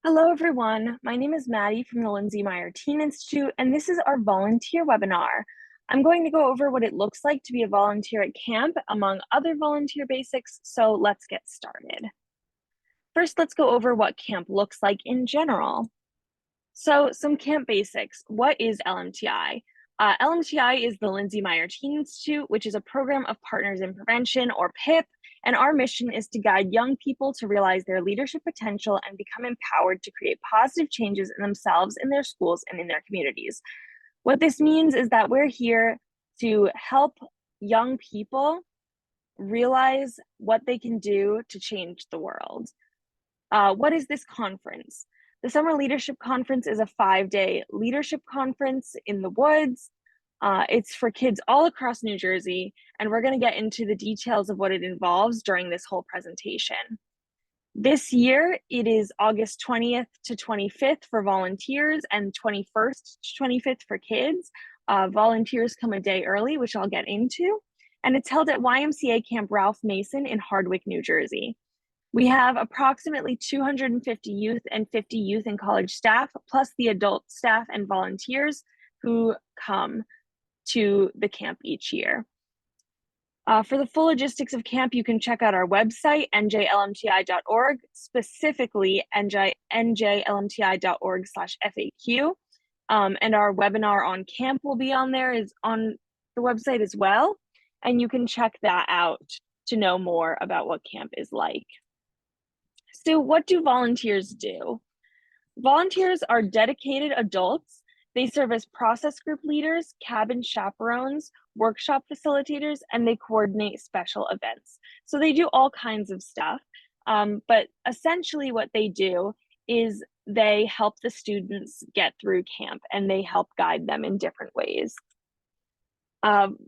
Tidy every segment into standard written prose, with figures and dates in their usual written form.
Hello, everyone. My name is Maddie from the Lindsey Meyer Teen Institute, and this is our volunteer webinar. I'm going to go over what it looks like to be a volunteer at camp, among other volunteer basics, so let's get started. First, let's go over what camp looks like in general. So, some camp basics. What is LMTI? LMTI is the Lindsey Meyer Teen Institute, which is a program of partners in prevention, or PIP, and our mission is to guide young people to realize their leadership potential and become empowered to create positive changes in themselves, in their schools, and in their communities. What this means is that we're here to help young people realize what they can do to change the world. What is this conference? The Summer Leadership Conference is a 5-day leadership conference in the woods. It's for kids all across New Jersey, and we're going to get into the details of what it involves during this whole presentation. This year, it is August 20th to 25th for volunteers and 21st to 25th for kids. Volunteers come a day early, which I'll get into, and it's held at YMCA Camp Ralph Mason in Hardwick, New Jersey. We have approximately 250 youth and 50 youth and college staff, plus the adult staff and volunteers who come to the camp each year. For the full logistics of camp, you can check out our website, njlmti.org, specifically njlmti.org/FAQ. And our webinar on camp will be on there, is on the website as well. And you can check that out to know more about what camp is like. So what do volunteers do? Volunteers are dedicated adults. They serve as process group leaders, cabin chaperones, workshop facilitators, and they coordinate special events. So they do all kinds of stuff, but essentially what they do is they help the students get through camp, and they help guide them in different ways. From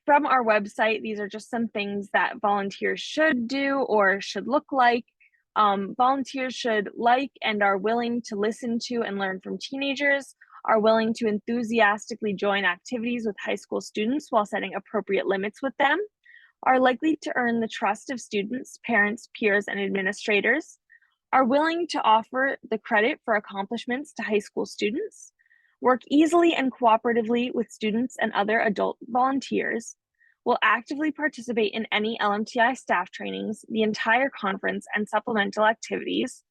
our website, these are just some things that volunteers should do or should look like. Volunteers should like and are willing to listen to and learn from teenagers, are willing to enthusiastically join activities with high school students while setting appropriate limits with them, are likely to earn the trust of students, parents, peers, and administrators, are willing to offer the credit for accomplishments to high school students, work easily and cooperatively with students and other adult volunteers, will actively participate in any LMTI staff trainings, the entire conference, and supplemental activities,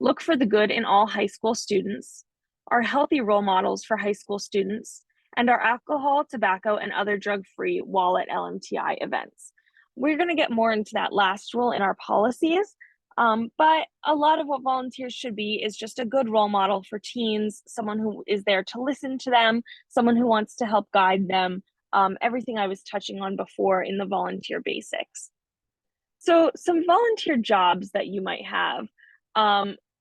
look for the good in all high school students, are healthy role models for high school students, and are alcohol, tobacco, and other drug-free while at LMTI events. We're going to get more into that last rule in our policies, but a lot of what volunteers should be is just a good role model for teens, someone who is there to listen to them, someone who wants to help guide them, everything I was touching on before in the volunteer basics. So some volunteer jobs that you might have.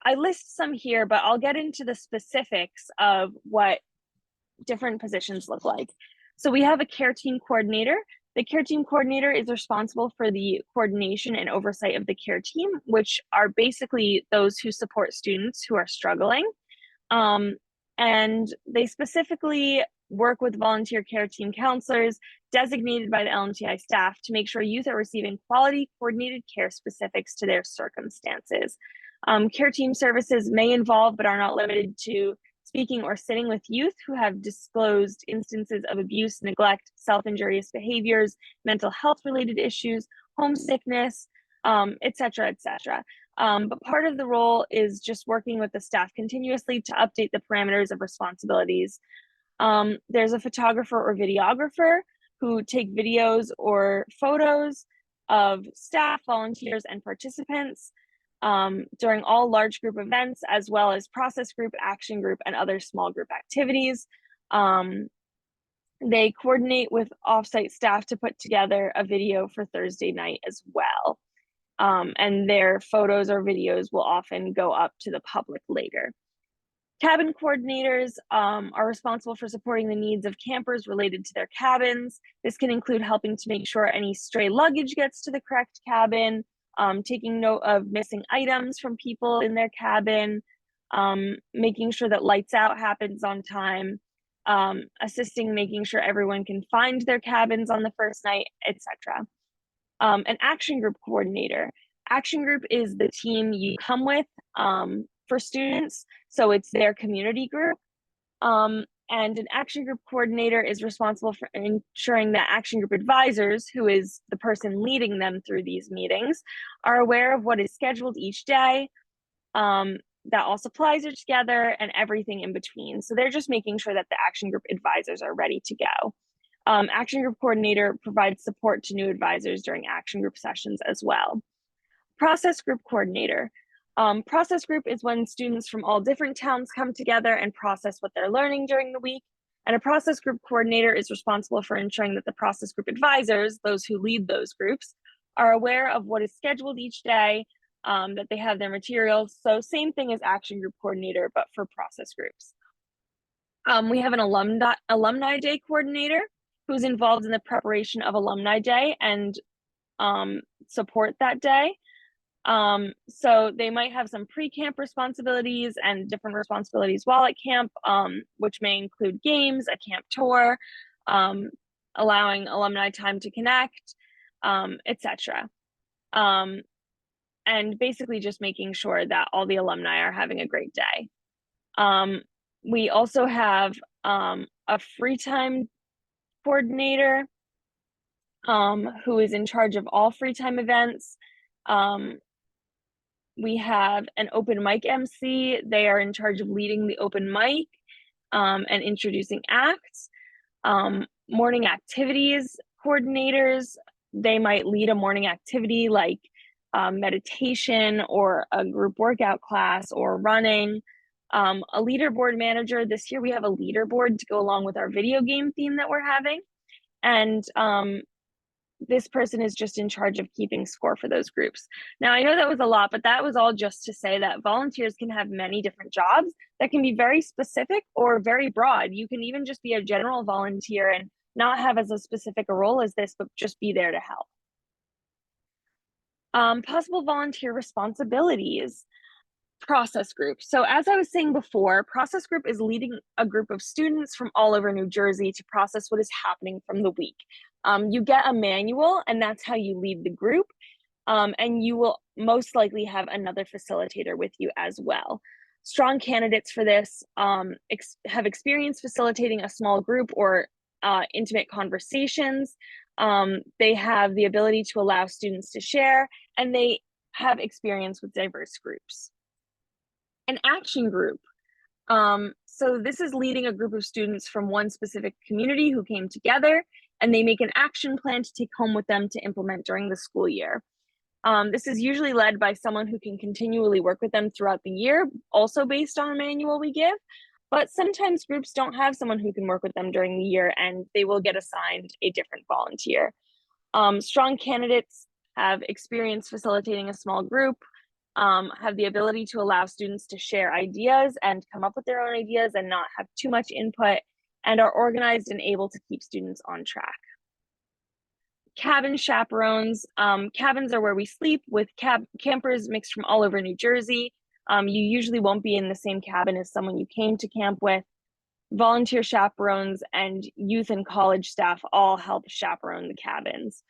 I list some here, but I'll get into the specifics of what different positions look like. So we have a care team coordinator. The care team coordinator is responsible for the coordination and oversight of the care team, which are basically those who support students who are struggling. And they specifically work with volunteer care team counselors designated by the LMTI staff to make sure youth are receiving quality, coordinated care specifics to their circumstances. Care team services may involve, but are not limited to, speaking or sitting with youth who have disclosed instances of abuse, neglect, self-injurious behaviors, mental health-related issues, homesickness, et cetera, et cetera. But part of the role is just working with the staff continuously to update the parameters of responsibilities. There's a photographer or videographer who take videos or photos of staff, volunteers, and participants during all large group events, as well as process group, action group, and other small group activities. They coordinate with offsite staff to put together a video for Thursday night as well. And their photos or videos will often go up to the public later. Cabin coordinators are responsible for supporting the needs of campers related to their cabins. This can include helping to make sure any stray luggage gets to the correct cabin, taking note of missing items from people in their cabin, making sure that lights out happens on time, assisting making sure everyone can find their cabins on the first night, etc. An action group coordinator. Action group is the team you come with for students, so it's their community group. And an action group coordinator is responsible for ensuring that action group advisors, who is the person leading them through these meetings, are aware of what is scheduled each day, that all supplies are together, and everything in between. So they're just making sure that the action group advisors are ready to go. Action group coordinator provides support to new advisors during action group sessions as well. Process group coordinator. Process group is when students from all different towns come together and process what they're learning during the week. And a process group coordinator is responsible for ensuring that the process group advisors, those who lead those groups, are aware of what is scheduled each day, that they have their materials. So same thing as action group coordinator, but for process groups. We have an alumni day coordinator who's involved in the preparation of alumni day and support that day. So they might have some pre-camp responsibilities and different responsibilities while at camp, which may include games, a camp tour, allowing alumni time to connect, etc. And basically just making sure that all the alumni are having a great day. We also have a free time coordinator who is in charge of all free time events. We have an open mic MC. They are in charge of leading the open mic and introducing acts. Morning activities coordinators, they might lead a morning activity like meditation or a group workout class or running. A leaderboard manager, this year we have a leaderboard to go along with our video game theme that we're having. And this person is just in charge of keeping score for those groups. Now, I know that was a lot, but that was all just to say that volunteers can have many different jobs that can be very specific or very broad. You can even just be a general volunteer and not have as specific a role as this, but just be there to help. Possible volunteer responsibilities. Process group. So as I was saying before, process group is leading a group of students from all over New Jersey to process what is happening from the week. You get a manual, and that's how you lead the group. And you will most likely have another facilitator with you as well. Strong candidates for this have experience facilitating a small group or intimate conversations. They have the ability to allow students to share, and they have experience with diverse groups. An action group. So this is leading a group of students from one specific community who came together, and they make an action plan to take home with them to implement during the school year. This is usually led by someone who can continually work with them throughout the year, also based on a manual we give. But sometimes groups don't have someone who can work with them during the year, and they will get assigned a different volunteer. Strong candidates have experience facilitating a small group, have the ability to allow students to share ideas and come up with their own ideas and not have too much input, and are organized and able to keep students on track. Cabin chaperones. Cabins are where we sleep with campers mixed from all over New Jersey. You usually won't be in the same cabin as someone you came to camp with. Volunteer chaperones and youth and college staff all help chaperone the cabins.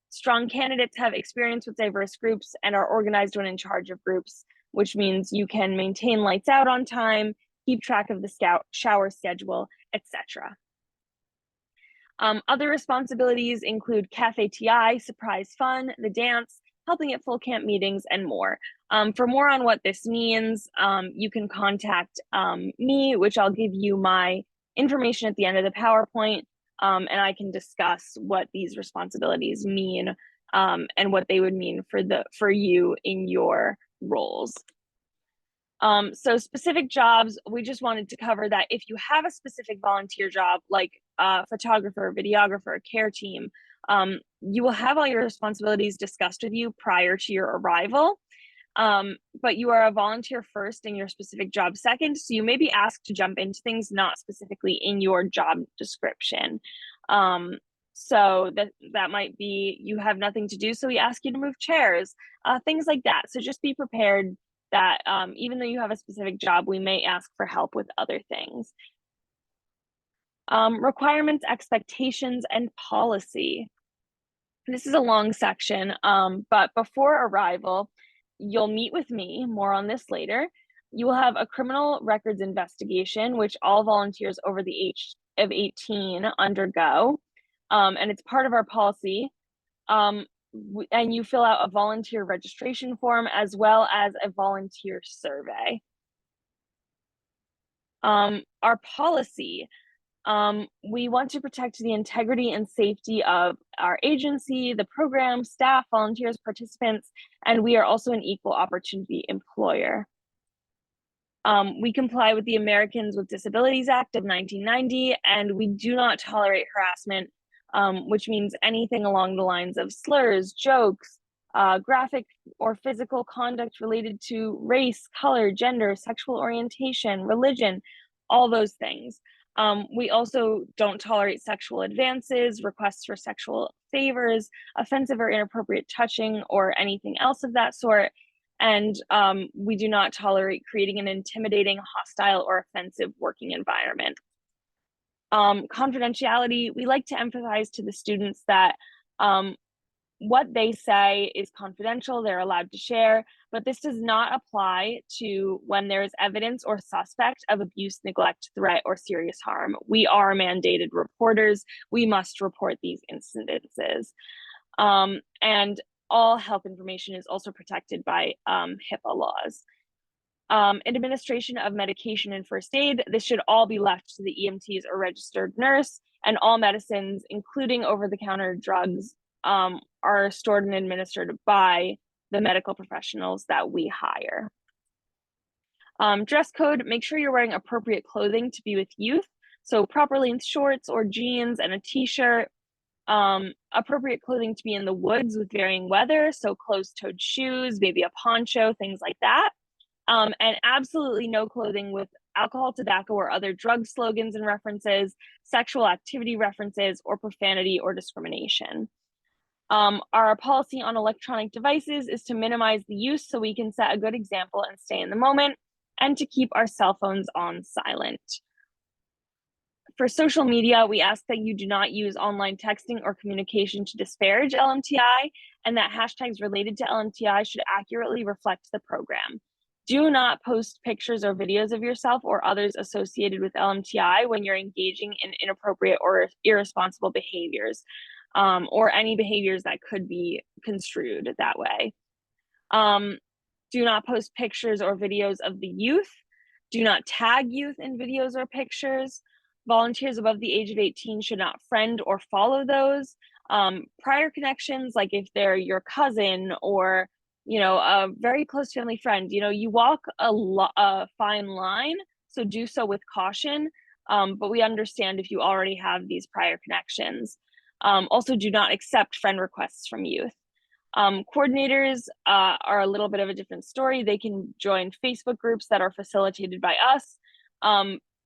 Strong candidates have experience with diverse groups and are organized when in charge of groups, which means you can maintain lights out on time, keep track of the shower schedule, etc. Other responsibilities include Cafe TI, surprise fun, the dance, helping at full camp meetings, and more. For more on what this means, you can contact me, which I'll give you my information at the end of the PowerPoint, and I can discuss what these responsibilities mean and what they would mean for you in your roles. So specific jobs, we just wanted to cover that if you have a specific volunteer job, like a photographer, videographer, care team, you will have all your responsibilities discussed with you prior to your arrival. But you are a volunteer first and your specific job second, so you may be asked to jump into things not specifically in your job description. So that might be you have nothing to do, so we ask you to move chairs, things like that. So just be prepared that even though you have a specific job, we may ask for help with other things. Requirements, expectations, and policy. This is a long section, but before arrival, you'll meet with me, more on this later. You will have a criminal records investigation, which all volunteers over the age of 18 undergo, and it's part of our policy. And you fill out a volunteer registration form as well as a volunteer survey. Our policy, we want to protect the integrity and safety of our agency, the program, staff, volunteers, participants, and we are also an equal opportunity employer. We comply with the Americans with Disabilities Act of 1990, and we do not tolerate harassment, which means anything along the lines of slurs, jokes, graphic or physical conduct related to race, color, gender, sexual orientation, religion, all those things. We also don't tolerate sexual advances, requests for sexual favors, offensive or inappropriate touching, or anything else of that sort. And we do not tolerate creating an intimidating, hostile, or offensive working environment. Confidentiality, we like to emphasize to the students that what they say is confidential, they're allowed to share, but this does not apply to when there is evidence or suspect of abuse, neglect, threat, or serious harm. We are mandated reporters. We must report these incidences. And all health information is also protected by HIPAA laws. Administration of medication and first aid, this should all be left to the EMTs or registered nurse, and all medicines, including over-the-counter drugs, are stored and administered by the medical professionals that we hire. Dress code, make sure you're wearing appropriate clothing to be with youth. So proper length shorts or jeans and a t-shirt. Appropriate clothing to be in the woods with varying weather. So closed-toed shoes, maybe a poncho, things like that. And absolutely no clothing with alcohol, tobacco, or other drug slogans and references, sexual activity references, or profanity or discrimination. Our policy on electronic devices is to minimize the use so we can set a good example and stay in the moment, and to keep our cell phones on silent. For social media, we ask that you do not use online texting or communication to disparage LMTI, and that hashtags related to LMTI should accurately reflect the program. Do not post pictures or videos of yourself or others associated with LMTI when you're engaging in inappropriate or irresponsible behaviors, or any behaviors that could be construed that way. Do not post pictures or videos of the youth. Do not tag youth in videos or pictures. Volunteers above the age of 18 should not friend or follow those. Prior connections, like if they're your cousin or a very close family friend, you walk a fine line, so do so with caution, but we understand if you already have these prior connections. Also, do not accept friend requests from youth. Coordinators are a little bit of a different story. They can join Facebook groups that are facilitated by us.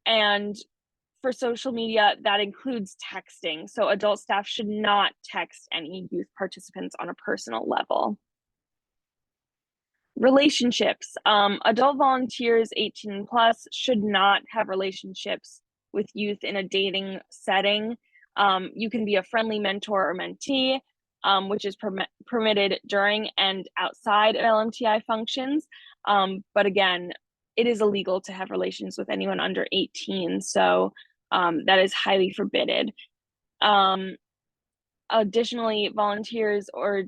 And for social media, that includes texting. So adult staff should not text any youth participants on a personal level. Relationships. Adult volunteers 18 plus should not have relationships with youth in a dating setting. You can be a friendly mentor or mentee, which is permitted during and outside of LMTI functions. But again, it is illegal to have relations with anyone under 18, so that is highly forbidden. Additionally, volunteers or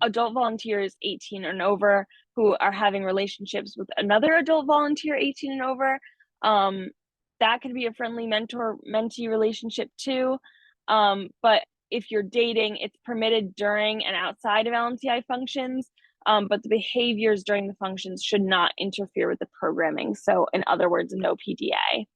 adult volunteers 18 and over who are having relationships with another adult volunteer 18 and over, that could be a friendly mentor-mentee relationship too. But if you're dating, it's permitted during and outside of LMTI functions, but the behaviors during the functions should not interfere with the programming. So in other words, no PDA.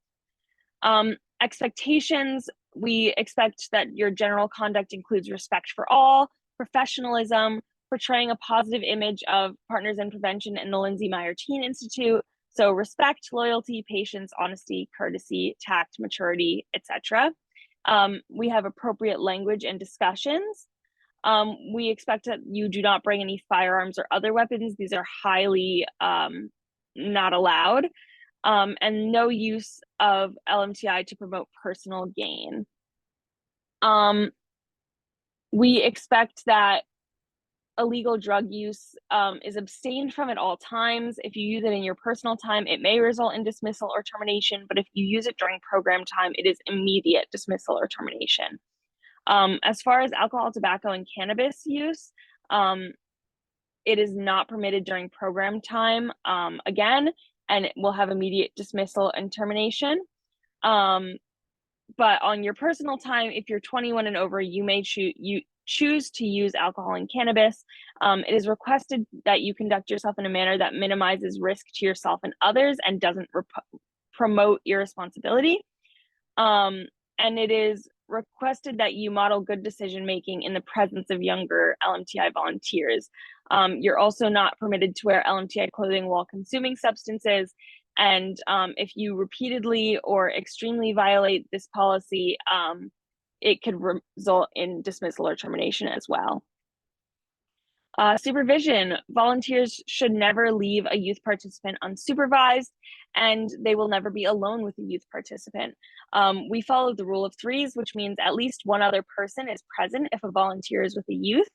Expectations, we expect that your general conduct includes respect for all, professionalism, portraying a positive image of Partners in Prevention and the Lindsey Meyer Teen Institute. So respect, loyalty, patience, honesty, courtesy, tact, maturity, etc. We have appropriate language and discussions. We expect that you do not bring any firearms or other weapons. These are highly not allowed. And no use of LMTI to promote personal gain. We expect that illegal drug use is abstained from at all times. If you use it in your personal time, it may result in dismissal or termination, but if you use it during program time, it is immediate dismissal or termination. As far as alcohol, tobacco, and cannabis use, it is not permitted during program time again, and it will have immediate dismissal and termination. But on your personal time, if you're 21 and over, you may choose to use alcohol and cannabis. It is requested that you conduct yourself in a manner that minimizes risk to yourself and others and doesn't promote irresponsibility. And it is requested that you model good decision making in the presence of younger LMTI volunteers. You're also not permitted to wear LMTI clothing while consuming substances. And if you repeatedly or extremely violate this policy, it could result in dismissal or termination as well. Supervision. Volunteers should never leave a youth participant unsupervised, and they will never be alone with a youth participant. We follow the rule of threes, which means at least one other person is present if a volunteer is with a youth.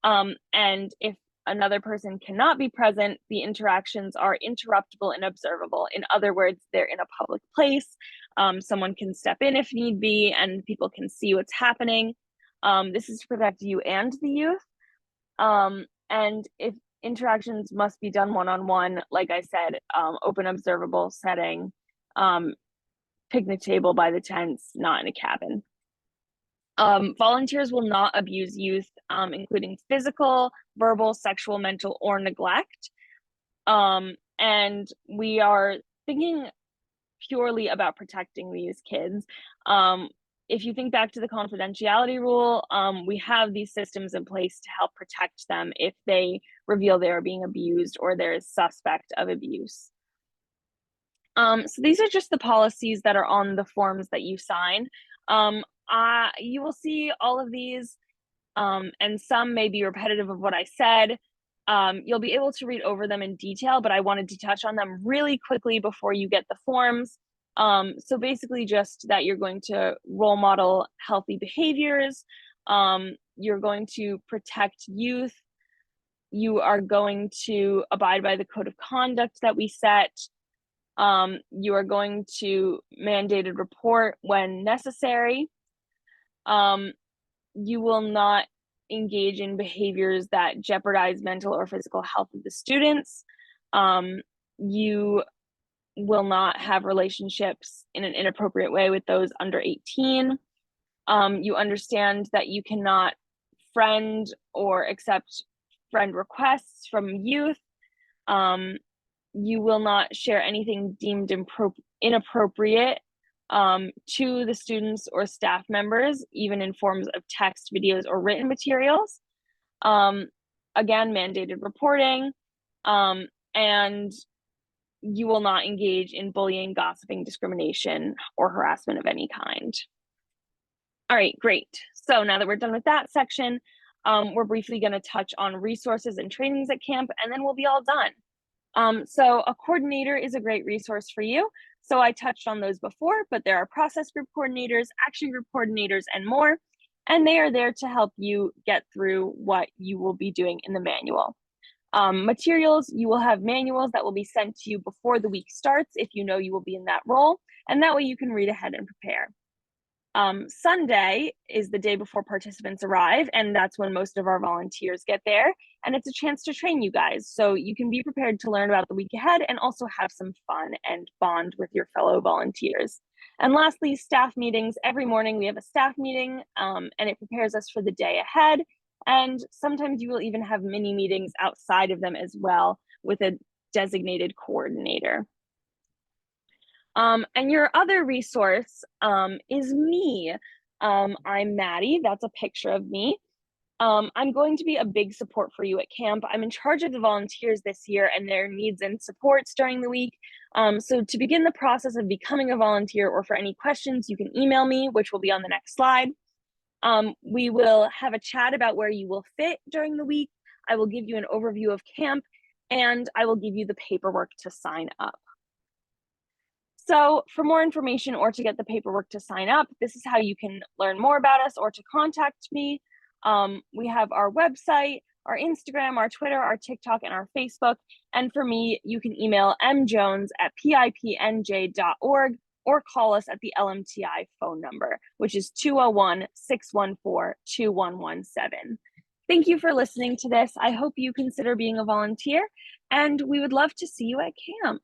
And if another person cannot be present, the interactions are interruptible and observable. In other words, they're in a public place. Someone can step in if need be, and people can see what's happening. This is to protect you and the youth. And if interactions must be done one-on-one, like I said, open observable setting, picnic table by the tents, not in a cabin. Volunteers will not abuse youth, including physical, verbal, sexual, mental, or neglect. And we are thinking purely about protecting these kids. If you think back to the confidentiality rule, we have these systems in place to help protect them if they reveal they are being abused or there is suspect of abuse. So these are just the policies that are on the forms that you sign. You will see all of these, and some may be repetitive of what I said. You'll be able to read over them in detail, but I wanted to touch on them really quickly before you get the forms. So basically just that you're going to role model healthy behaviors, you're going to protect youth, you are going to abide by the code of conduct that we set, you are going to mandated report when necessary, you will not engage in behaviors that jeopardize mental or physical health of the students, you will not have relationships in an inappropriate way with those under 18. You understand that you cannot friend or accept friend requests from youth. You will not share anything deemed inappropriate to the students or staff members, even in forms of text, videos, or written materials. Again, mandated reporting, and you will not engage in bullying, gossiping, discrimination, or harassment of any kind. All right, great. So now that we're done with that section, we're briefly going to touch on resources and trainings at camp, and then we'll be all done. So a coordinator is a great resource for you. So I touched on those before, but there are process group coordinators, action group coordinators, and more, and they are there to help you get through what you will be doing in the manual. Materials, you will have manuals that will be sent to you before the week starts if you know you will be in that role, and that way you can read ahead and prepare. Sunday is the day before participants arrive, and that's when most of our volunteers get there, and it's a chance to train you guys, so you can be prepared to learn about the week ahead and also have some fun and bond with your fellow volunteers. And lastly, staff meetings. Every morning we have a staff meeting, and it prepares us for the day ahead. And sometimes you will even have mini meetings outside of them as well with a designated coordinator. And your other resource is me. I'm Maddie, that's a picture of me. I'm going to be a big support for you at camp. I'm in charge of the volunteers this year and their needs and supports during the week. So to begin the process of becoming a volunteer or for any questions, you can email me, which will be on the next slide. We will have a chat about where you will fit during the week. I will give you an overview of camp, and I will give you the paperwork to sign up. So for more information or to get the paperwork to sign up, this is how you can learn more about us or to contact me. We have our website, our Instagram, our Twitter, our TikTok, and our Facebook. And for me, you can email mjones@pipnj.org or call us at the LMTI phone number, which is 201-614-2117. Thank you for listening to this. I hope you consider being a volunteer, and we would love to see you at camp.